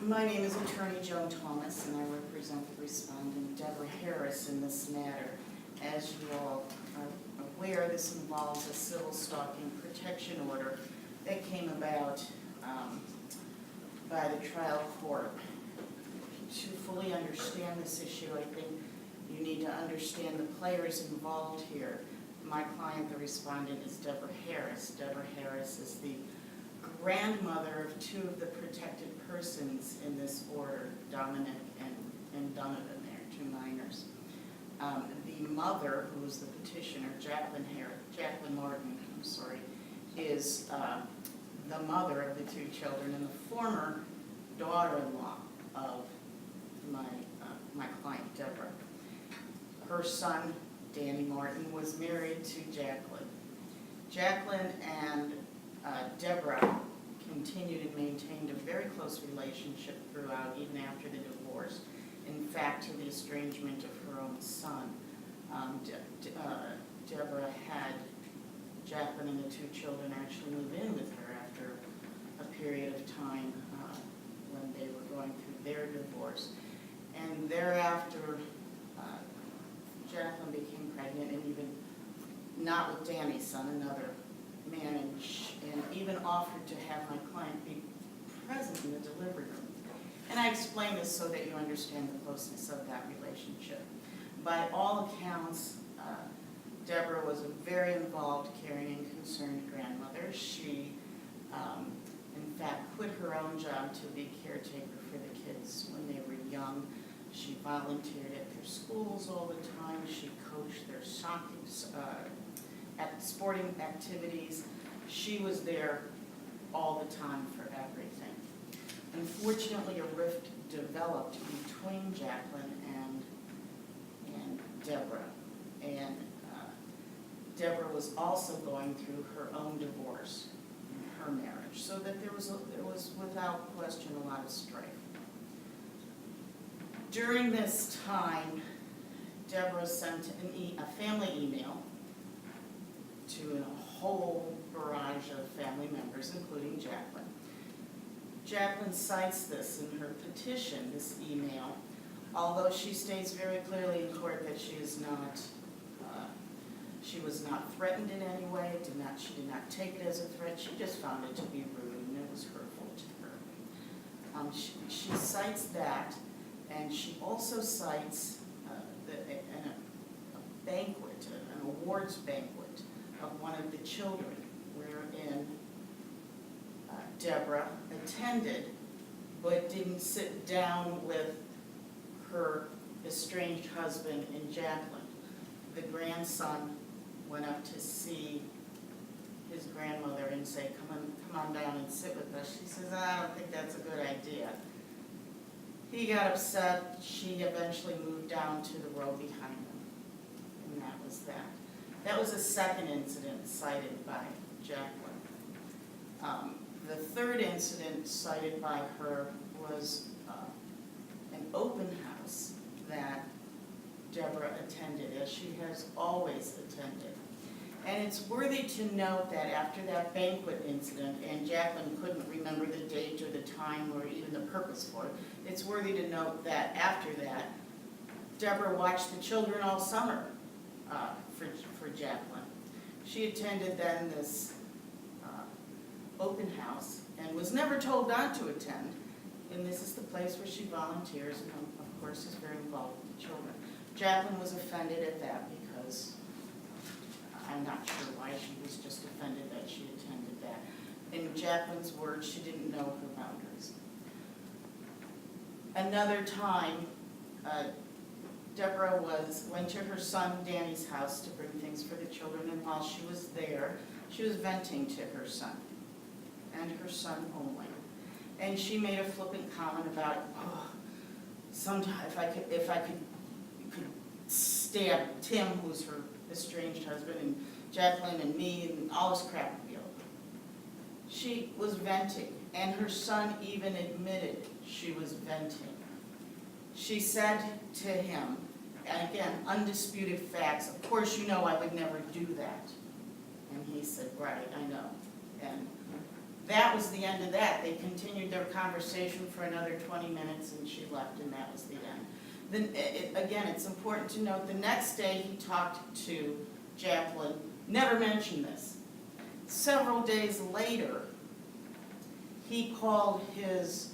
My name is Attorney Joan Thomas, and I represent the respondent, Debra Harris, in this matter. As you all are aware, this involves a civil stalking protection order that came about by the trial court. To fully understand this issue, I think you need to understand the players involved here. My client, the respondent, is Debra Harris. Debra Harris is the grandmother of two of the protected persons in this order, Dominic and Donovan. They're two minors. The mother, who is the petitioner, Jaclyn Martin, is the mother of the two children and the former daughter-in-law of my client, Debra. Her son, Danny Martin, was married to Jaclyn. Jaclyn and Debra continued and maintained a very close relationship throughout, even after the divorce. In fact, to the estrangement of her own son. Debra had Jaclyn and the two children actually move in with her after a period of time when they were going through their divorce. And thereafter, Jaclyn became pregnant, and even not with Danny's son, another man, and even offered to have my client be present in the delivery room. And I explain this so that you understand the closeness of that relationship. By all accounts, Debra was a very involved, caring, and concerned grandmother. She, in fact, quit her own job to be caretaker for the kids when they were young. She volunteered at their schools all the time. She coached their soccer, at sporting activities. She was there all the time for everything. Unfortunately, a rift developed between Jaclyn and Debra. And Debra was also going through her own divorce in her marriage, so that there was without question a lot of strife. During this time, Debra sent a family email to a whole barrage of family members, including Jaclyn. Jaclyn cites this in her petition, this email, although she states very clearly in court that she was not threatened in any way. She did not take it as a threat. She just found it to be rude, and it was hurtful to her. She cites that, and she also cites a banquet, an awards banquet of one of the children, wherein Debra attended, but didn't sit down with her estranged husband and Jaclyn. The grandson went up to see his grandmother and say, come on down and sit with us. She says, I don't think that's a good idea. He got upset. She eventually moved down to the row behind them, and that was that. That was the second incident cited by Jaclyn. The third incident cited by her was an open house that Debra attended, as she has always attended. And it's worthy to note that after that banquet incident, and Jaclyn couldn't remember the date or the time or even the purpose for it, it's worthy to note that after that, Debra watched the children all summer for Jaclyn. She attended then this open house and was never told not to attend. And this is the place where she volunteers and, of course, is very involved with the children. Jaclyn was offended at that because I'm not sure why she was just offended that she attended that. In Jaclyn's words, she didn't know her boundaries. Another time, Debra went to her son Danny's house to bring things for the children, and while she was there, she was venting to her son, and her son only. And she made a flippant comment about, sometime if I could stab Tim, who's her estranged husband, and Jaclyn and me, and all this crap would be over. She was venting, and her son even admitted she was venting. She said to him, and again, undisputed facts, of course you know I would never do that. And he said, right, I know. And That was the end of that. They continued their conversation for another 20 minutes and she left and that was the end. Then, again, it's important to note the next day he talked to Jaclyn, never mentioned this. Several days later, he called his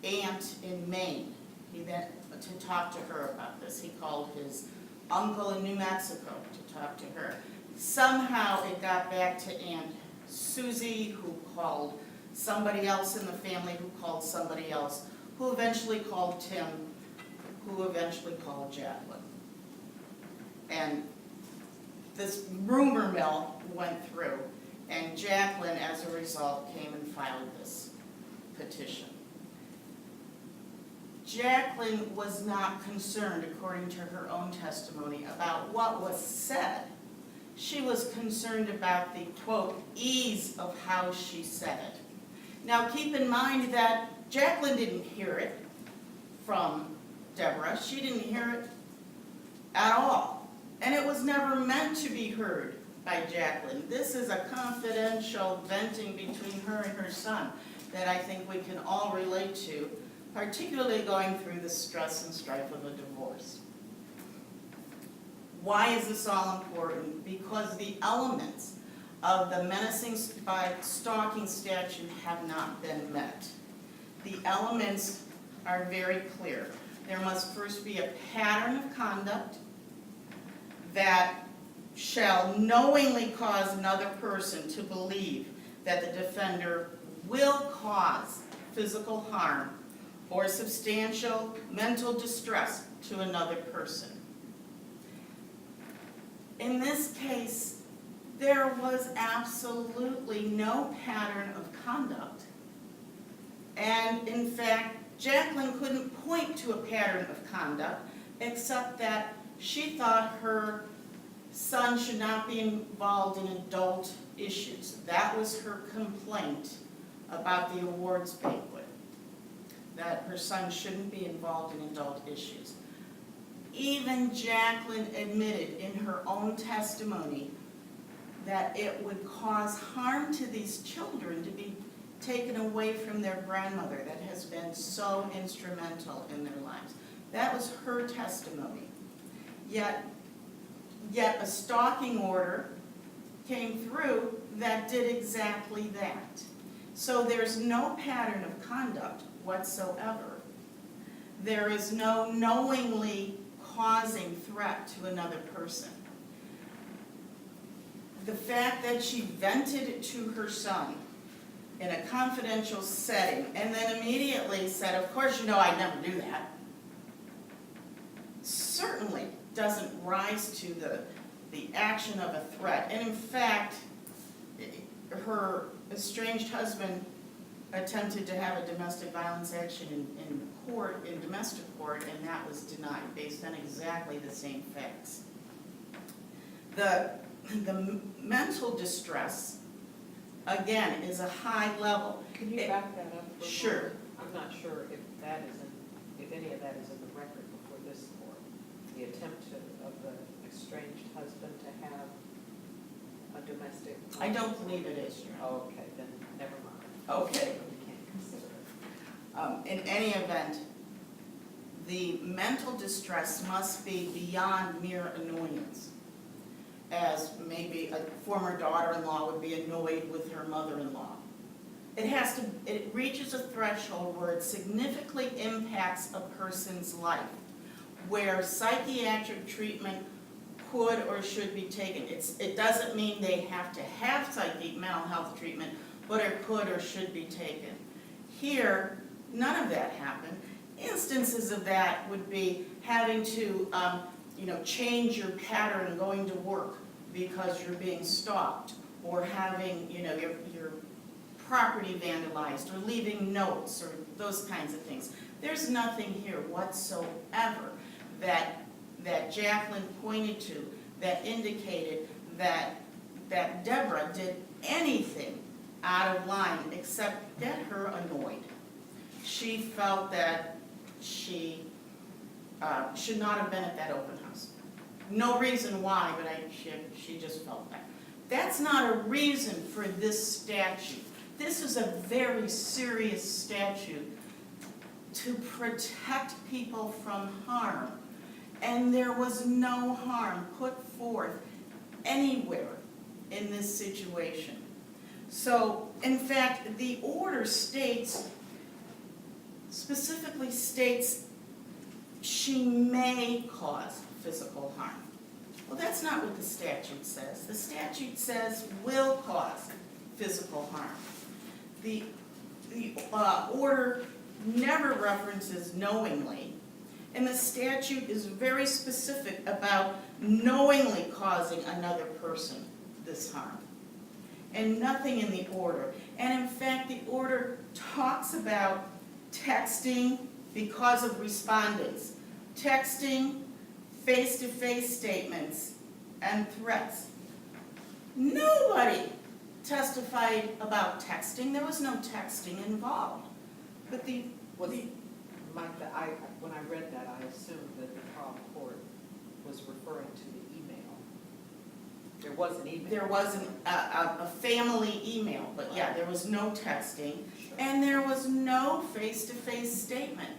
aunt in Maine. He then, to talk to her about this. He called his uncle in New Mexico to talk to her. Somehow it got back to Aunt Susie, who called somebody else in the family, who called somebody else, who eventually called Tim, who eventually called Jaclyn. And this rumor mill went through, and Jaclyn, as a result, came and filed this petition. Jaclyn was not concerned, according to her own testimony, about what was said. She was concerned about the, quote, ease of how she said it. Now keep in mind that Jaclyn didn't hear it from Debra. She didn't hear it at all. And it was never meant to be heard by Jaclyn. This is a confidential venting between her and her son that I think we can all relate to, particularly going through the stress and strife of a divorce. Why is this all important? Because the elements of the menacing by stalking statute have not been met. The elements are very clear. There must first be a pattern of conduct that shall knowingly cause another person to believe that the defender will cause physical harm or substantial mental distress to another person. In this case, there was absolutely no pattern of conduct. And in fact, Jaclyn couldn't point to a pattern of conduct except that she thought her son should not be involved in adult issues. That was her complaint about the awards banquet, that her son shouldn't be involved in adult issues. Even Jaclyn admitted in her own testimony that it would cause harm to these children to be taken away from their grandmother that has been so instrumental in their lives. That was her testimony. Yet a stalking order came through that did exactly that. So there's no pattern of conduct whatsoever. There is no knowingly causing threat to another person. The fact that she vented to her son in a confidential setting and then immediately said, of course you know I'd never do that, certainly doesn't rise to the action of a threat. And in fact, her estranged husband attempted to have a domestic violence action in domestic court, and that was denied based on exactly the same facts. The mental distress, again, is a high level. Can you back that up for Sure. a moment? I'm not sure if that is if any of that is in the record before this court. The attempt of the estranged husband to have a domestic. I don't believe it is, Your Honor. Oh, okay, then never mind. Okay. We can't consider it. In any event, the mental distress must be beyond mere annoyance, as maybe a former daughter-in-law would be annoyed with her mother-in-law. It reaches a threshold where it significantly impacts a person's life, where psychiatric treatment could or should be taken. It doesn't mean they have to have mental health treatment, but it could or should be taken. Here, none of that happened. Instances of that would be having to change your pattern going to work because you're being stalked, or having your property vandalized, or leaving notes, or those kinds of things. There's nothing here whatsoever that Jaclyn pointed to that indicated that Debra did anything out of line except get her annoyed. She felt that she should not have been at that open house. No reason why, but she just felt that. That's not a reason for this statute, This is a very serious statute to protect people from harm. And there was no harm put forth anywhere in this situation. So, in fact, the order specifically states she may cause physical harm. Well, that's not what the statute says. The statute says will cause physical harm. The order never references knowingly, and the statute is very specific about knowingly causing another person this harm. And nothing in the order. And in fact, the order talks about texting because of respondents, texting, face-to-face statements, and threats. Nobody testified about texting. There was no texting involved. But Mike, when I read that, I assumed that the trial court was referring to the email. There was an email. there was a family email, but yeah, there was no texting. Sure. And there was no face-to-face statement.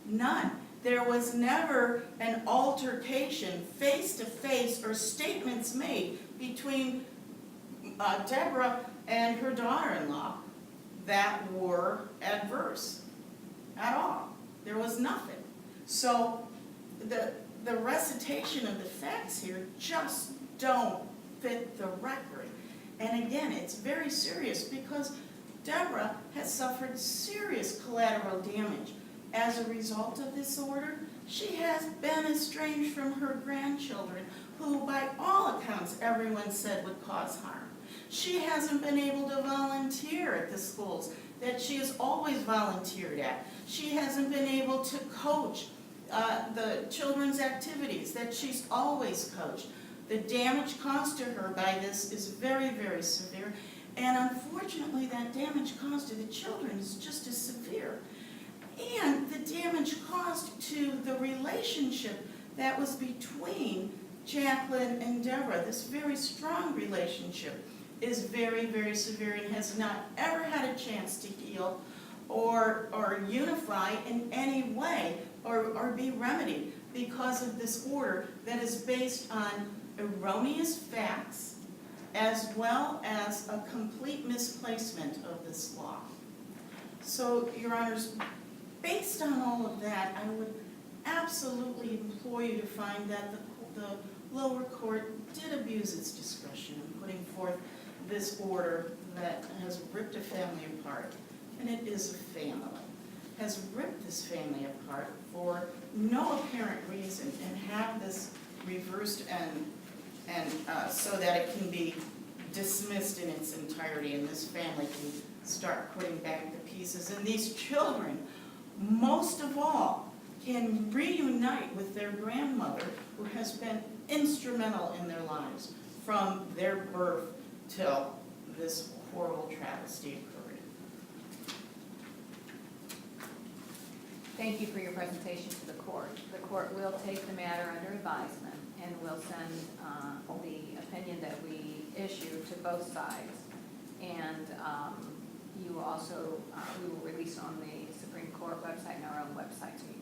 None. There was never an altercation, face-to-face, or statements made between Debra and her daughter-in-law that were adverse at all. There was nothing. So the recitation of the facts here just don't fit the record. And again, it's very serious because Debra has suffered serious collateral damage. As a result of this order, she has been estranged from her grandchildren, who by all accounts everyone said would cause harm. She hasn't been able to volunteer at the schools that she has always volunteered at. She hasn't been able to coach the children's activities that she's always coached. The damage caused to her by this is very, very severe, and unfortunately that damage caused to the children is just as severe. And the damage caused to the relationship that was between Jaclyn and Debra, this very strong relationship, is very, very severe and has not ever had a chance to heal or unify in any way or be remedied because of this order that is based on erroneous facts as well as a complete misplacement of this law. So, Your Honors, based on all of that, I would absolutely implore you to find that the lower court did abuse its discretion in putting forth this order that has ripped a family apart, and it is a family, has ripped this family apart for no apparent reason and have this reversed and so that it can be dismissed in its entirety and this family can start putting back the pieces. And these children, most of all, can reunite with their grandmother, who has been instrumental in their lives from their birth till this horrible travesty occurred. Thank you for your presentation to the court. The court will take the matter under advisement and will send the opinion that we issue to both sides. And you also, we will release on the Supreme Court website and our own website, so you